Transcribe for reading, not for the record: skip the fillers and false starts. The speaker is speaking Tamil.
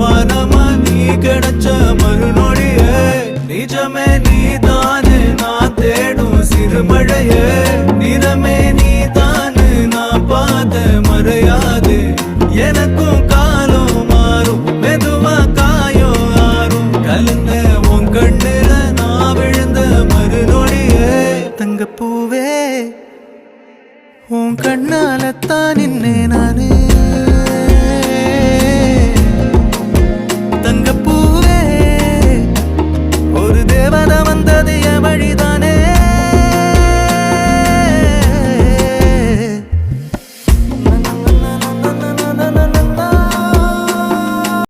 வானமா நீ கிடைச்ச மறுநொடியே நிஜமே நீதானு நான் தேடும் சிறுமழையே நிறமே நீதானு நான் பார்த்த மறையாது எனக்கு